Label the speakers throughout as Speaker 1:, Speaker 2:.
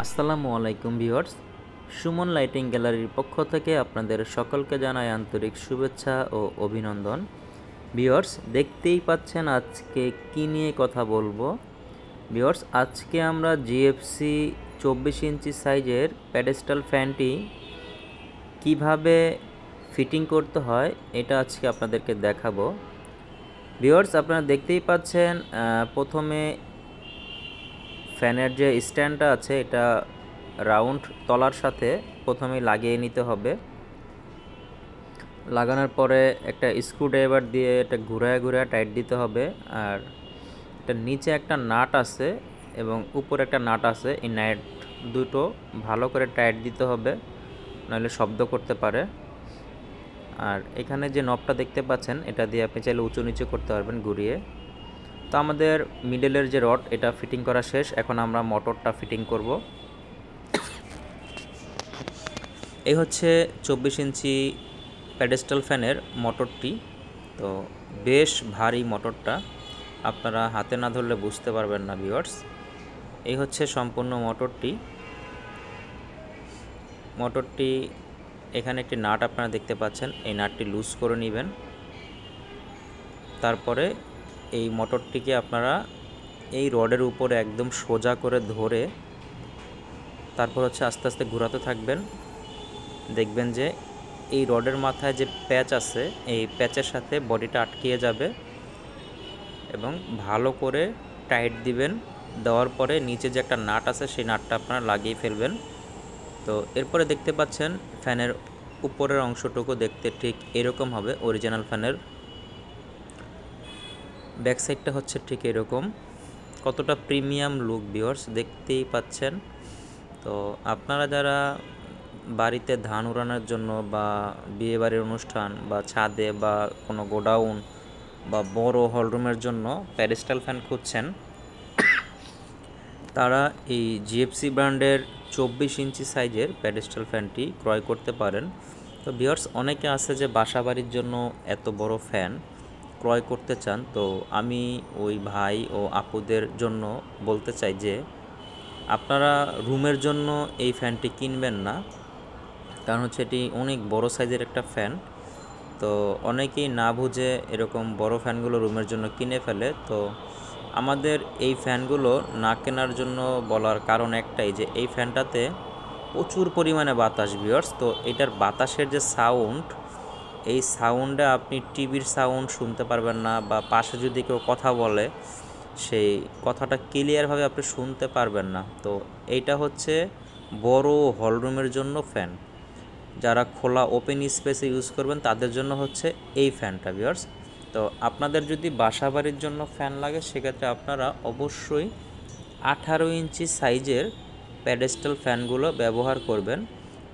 Speaker 1: আসসালামু আলাইকুম viewers, Suman lighting গ্যালারির পক্ষ থেকে আপনাদের সকলকে জানাই আন্তরিক শুভেচ্ছা ও অভিনন্দন। ভিউয়ার্স, দেখতেই পাচ্ছেন আজকে কি নিয়ে কথা বলবো। ভিউয়ার্স, আজকে আমরা জিএফসি 24 ইঞ্চি সাইজের প্যাডেস্টাল ফ্যানটি কিভাবে ফিটিং করতে হয় এটা আজকে আপনাদেরকে দেখাবো। ভিউয়ার্স, আপনারা দেখতেই পাচ্ছেন প্রথমে ফ্যানের যে স্ট্যান্ডটা আছে এটা রাউন্ড তলার সাথে প্রথমেই লাগিয়ে নিতে হবে। লাগানোর পরে একটা স্ক্রুড্রাইভার দিয়ে এটা ঘুরায় ঘুরায় টাইট দিতে হবে। আর এটা নিচে একটা নাট আছে এবং উপরে একটা নাট আছে, এই নাট দুটো ভালো করে টাইট দিতে হবে, নাহলে শব্দ করতে পারে। আর এখানে যে নবটা দেখতে পাচ্ছেন এটা দিয়ে আপনি চাইলে উঁচু নিচু করতে পারবেন ঘুরিয়ে। তো আমাদের মিডলের যে রড এটা ফিটিং করা শেষ, এখন আমরা মোটরটা ফিটিং করব। এই হচ্ছে 24 ইঞ্চি প্যাডেস্টাল ফ্যানের মোটরটি। তো বেশ ভারী মোটরটা, আপনারা হাতে না ধরলে বুঝতে পারবেন না ভিউয়ার্স। এই হচ্ছে সম্পূর্ণ মোটরটি এখানে একটি নাট আপনারা দেখতে পাচ্ছেন, এই নাটটি লুজ করে নেবেন। তারপরে এই মোটরটিকে আপনারা এই রডের উপরে একদম সোজা করে ধরে তারপর হচ্ছে আস্তে আস্তে ঘোরাতে থাকবেন। দেখবেন যে এই রডের মাথায় যে প্যাচ আছে এই প্যাচের সাথে বডিটা আটকিয়ে যাবে এবং ভালো করে টাইট দিবেন। দেওয়ার পরে নিচে যে একটা নাট আছে সেই নাটটা আপনারা লাগিয়ে ফেলবেন। তো এরপরে দেখতে পাচ্ছেন ফ্যানের উপরের অংশটুকু দেখতে ঠিক এরকম হবে। অরিজিনাল ফ্যানের ব্যাক সাইডটা হচ্ছে ঠিক এরকম। কতটা প্রিমিয়াম লুক ভিউয়ার্স, দেখতেই পাচ্ছেন। তো আপনারা যারা বাড়িতে ধান উড়ানোর জন্য বা বিয়েবাড়ির অনুষ্ঠান বা ছাদে বা কোনো গোডাউন বা বড় হলরুমের জন্য প্যাডেস্টাল ফ্যান খুঁজছেন, তারা এই জিএফসি ব্র্যান্ডের 24 ইঞ্চি সাইজের প্যাডেস্টাল ফ্যানটি ক্রয় করতে পারেন। তো ভিউয়ার্স, অনেকে আছে যে বাসাবাড়ির জন্য এত বড় ফ্যান ক্রয় করতে চান। তো আমি ওই ভাই ও আপুদের জন্য বলতে চাই যে আপনারা রুমের জন্য এই ফ্যানটি কিনবেন না, কারণ হচ্ছে এটি অনেক বড় সাইজের একটা ফ্যান। তো অনেকেই না বুঝে এরকম বড় ফ্যানগুলো রুমের জন্য কিনে ফেলে। তো আমাদের এই ফ্যানগুলো না কেনার জন্য বলার কারণ একটাই, যে এই ফ্যানটাতে প্রচুর পরিমাণে বাতাস ভিউয়ার্স। তো এটার বাতাসের যে সাউন্ড, এই সাউন্ডে আপনি টিভির সাউন্ড শুনতে পারবেন না, বা পাশে যদি কেউ কথা বলে সেই কথাটা ক্লিয়ারভাবে আপনি শুনতে পারবেন না। তো এইটা হচ্ছে বড় হলরুমের জন্য ফ্যান, যারা খোলা ওপেন স্পেসে ইউজ করবেন তাদের জন্য হচ্ছে এই ফ্যানটা ভিউয়ার্স। তো আপনাদের যদি বাসাবাড়ির জন্য ফ্যান লাগে সেক্ষেত্রে আপনারা অবশ্যই 18 ইঞ্চি সাইজের প্যাডেস্টাল ফ্যানগুলো ব্যবহার করবেন।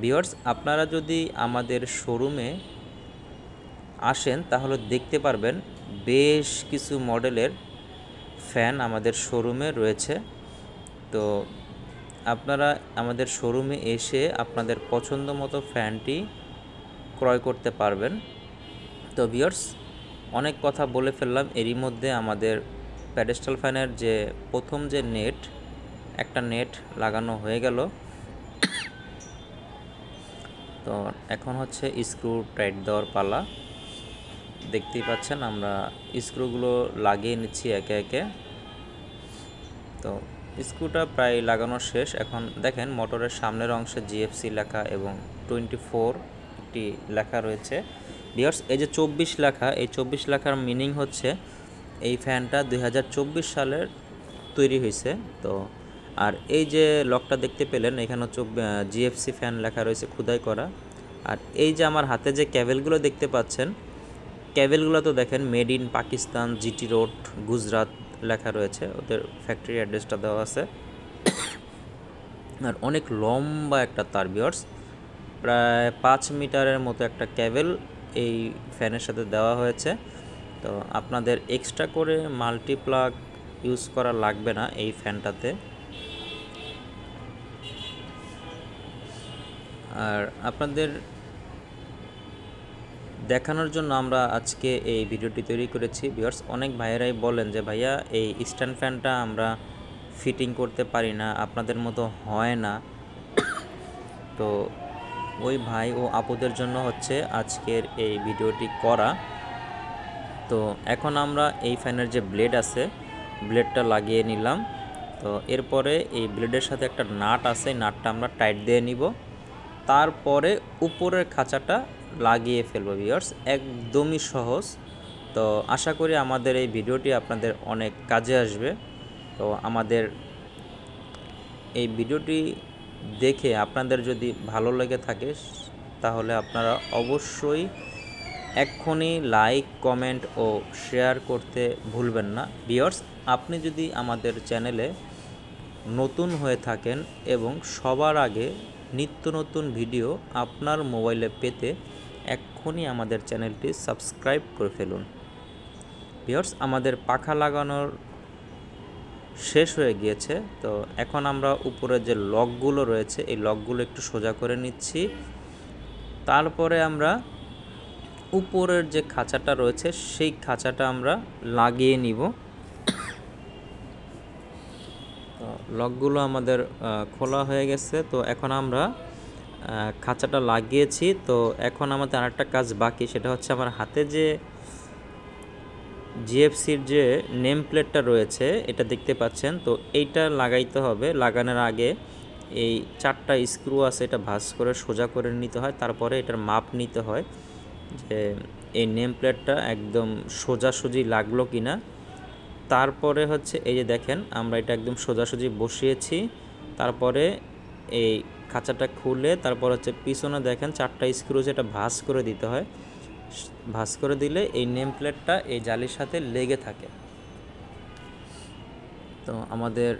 Speaker 1: ভিউয়ার্স, আপনারা যদি আমাদের শোরুমে আসেন তাহলে দেখতে পারবেন বেশ কিছু মডেলের ফ্যান আমাদের শোরুমে রয়েছে। তো আপনারা আমাদের শোরুমে এসে আপনাদের পছন্দ মতো ফ্যানটি ক্রয় করতে পারবেন। তো ভিউয়ার্স, অনেক কথা বলে ফেললাম, এরই মধ্যে আমাদের প্যাডেস্টাল ফ্যানের যে প্রথম যে একটা নেট লাগানো হয়ে গেল। তো এখন হচ্ছে স্ক্রু টাইট দেওয়ার পালা। দেখতেই পাচ্ছেন আমরা স্ক্রুগুলো লাগিয়ে নিচ্ছি একে একে। তো স্ক্রুটা প্রায় লাগানো শেষ। এখন দেখেন মোটরের সামনের অংশে জিএফসি লেখা এবং 24 একটি লেখা রয়েছে। ভিউয়ার্স, এই যে 24 লেখা, এই 24 লেখার মিনিং হচ্ছে এই ফ্যানটা 2024 সালের তৈরি হয়েছে। তো আর এই যে লকটা দেখতে পেলেন এখানে হচ্ছে জিএফসি ফ্যান লেখা রয়েছে খোদাই করা। আর এই যে আমার হাতে যে কেবেলগুলো দেখতে পাচ্ছেন, কেবেলগুলো তো দেখেন made in Pakistan, GT road, Gujarat লেখা রয়েছে, ওদের ফ্যাক্টরি অ্যাড্রেসটা দেওয়া আছে। আর অনেক লম্বা একটা তার ভিউয়ার্স, প্রায় 5 মিটারের মতো একটা কেবেল এই ফ্যানের সাথে দেওয়া হয়েছে। তো আপনাদের এক্সট্রা করে মাল্টিপ্লাগ ইউজ করা লাগবে না এই ফ্যানটাতে। আর আপনাদের দেখানোর জন্য আমরা আজকে এই ভিডিওটি তৈরি করেছি ভিউয়ার্স। অনেক ভাইয়েরাই বলেন যে ভাইয়া এই স্ট্যান্ড ফ্যানটা আমরা ফিটিং করতে পারি না, আপনাদের মতো হয় না। তো ওই ভাই ও আপুদের জন্য হচ্ছে আজকের এই ভিডিওটি করা। তো এখন আমরা এই ফ্যানের যে ব্লেড আছে, ব্লেডটা লাগিয়ে নিলাম। তো এরপরে এই ব্লেডের সাথে একটা নাট আছে, নাটটা আমরা টাইট দিয়ে নিব। তারপরে উপরের খাঁচাটা লাগিয়ে ফেলবো ভিউয়ার্স, একদমই সহজ। তো আশা করি আমাদের এই ভিডিওটি আপনাদের অনেক কাজে আসবে। তো আমাদের এই ভিডিওটি দেখে আপনাদের যদি ভালো লেগে থাকে তাহলে আপনারা অবশ্যই এক্ষুনি লাইক, কমেন্ট ও শেয়ার করতে ভুলবেন না। ভিউয়ার্স, আপনি যদি আমাদের চ্যানেলে নতুন হয়ে থাকেন এবং সবার আগে নিত্য নতুন ভিডিও আপনার মোবাইলে পেতে এক্ষুনি আমাদের চ্যানেলটি সাবস্ক্রাইব করে ফেলুন। ভিউয়ার্স, আমাদের পাখা লাগানোর শেষ হয়ে গিয়েছে। তো এখন আমরা উপরে যে লকগুলো রয়েছে এই লকগুলো একটু সোজা করে নিচ্ছি। তারপরে আমরা উপরের যে খাঁচাটা রয়েছে সেই খাঁচাটা আমরা লাগিয়ে নিব। তো লকগুলো আমাদের খোলা হয়ে গেছে। তো এখন আমরা খাঁচাটা লাগিয়েছি। তো এখন আমাদের আরেকটা কাজ বাকি, সেটা হচ্ছে আমার হাতে যে জিএফসির যে নেম প্লেটটা রয়েছে এটা দেখতে পাচ্ছেন। তো এইটা লাগাইতে হবে। লাগানোর আগে এই 4টা স্ক্রু আছে, এটা ভাঁজ করে সোজা করে নিতে হয়। তারপরে এটার মাপ নিতে হয় যে এই নেম প্লেটটা একদম সোজাসুজি লাগলো কিনা। তারপরে হচ্ছে এই যে দেখেন আমরা এটা একদম সোজাসুজি বসিয়েছি। তারপরে এই খাঁচাটা খুলে তারপর হচ্ছে পিছনে দেখেন 4টা স্ক্রু যেটা ভাঁজ করে দিতে হয়। ভাঁজ করে দিলে এই নেম প্লেটটা এই জালির সাথে লেগে থাকে। তো আমাদের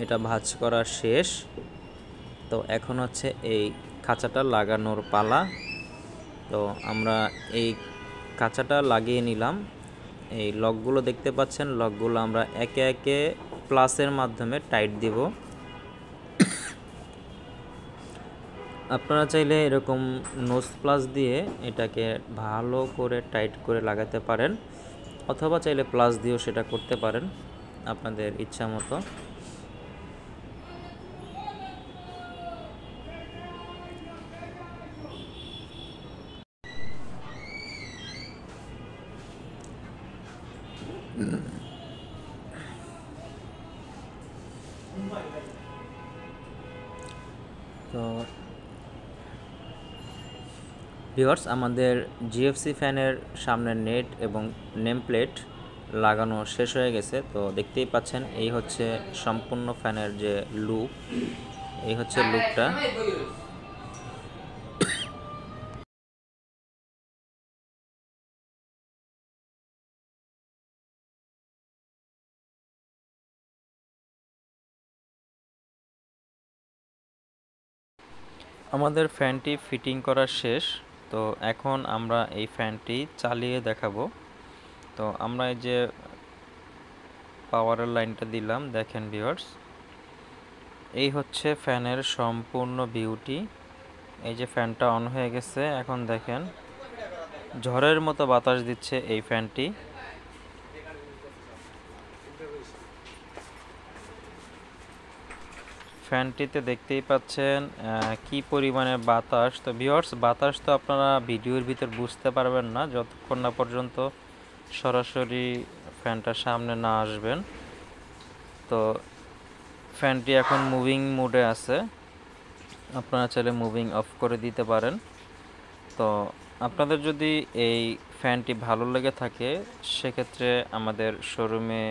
Speaker 1: এটা ভাঁজ করা শেষ। তো এখন হচ্ছে এই খাঁচাটা লাগানোর পালা। তো আমরা এই খাঁচাটা লাগিয়ে নিলাম। এই লকগুলো দেখতে পাচ্ছেন, লকগুলো আমরা একে একে প্লাসের মাধ্যমে টাইট দিব। আপনারা চাইলে এরকম নোজ প্লাস দিয়ে এটাকে ভালো করে টাইট করে লাগাতে পারেন, অথবা চাইলে প্লাস দিয়েও সেটা করতে পারেন আপনাদের ইচ্ছা মতো। তো ভিউয়ার্স, আমাদের জিএফসি ফ্যানের সামনের নেট এবং নেম প্লেট লাগানো শেষ হয়ে গেছে। তো দেখতেই পাচ্ছেন এই হচ্ছে সম্পূর্ণ ফ্যানের যে লুক, এই হচ্ছে লুকটা। আমাদের ফ্যানটি ফিটিং করা শেষ। তো এখন আমরা এই ফ্যানটি চালিয়ে দেখাবো। তো আমরা এই যে পাওয়ারের লাইনটা দিলাম, দেখেন ভিউয়ার্স, এই হচ্ছে ফ্যানের সম্পূর্ণ বিউটি। এই যে ফ্যানটা অন হয়ে গেছে, এখন দেখেন ঝড়ের মতো বাতাস দিচ্ছে এই ফ্যানটি। ফ্যানটিতে দেখতেই পাচ্ছেন কি পরিমাণে বাতাস। তো ভিউয়ার্স, বাতাস তো আপনারা ভিডিওর ভিতর বুঝতে পারবেন না যতক্ষণ না পর্যন্ত সরাসরি ফ্যানটার সামনে না আসবেন। তো ফ্যানটি এখন মুভিং মোডে আছে, আপনারা চাইলে মুভিং অফ করে দিতে পারেন। তো আপনাদের যদি এই ফ্যানটি ভালো লেগে থাকে সেক্ষেত্রে আমাদের শোরুমে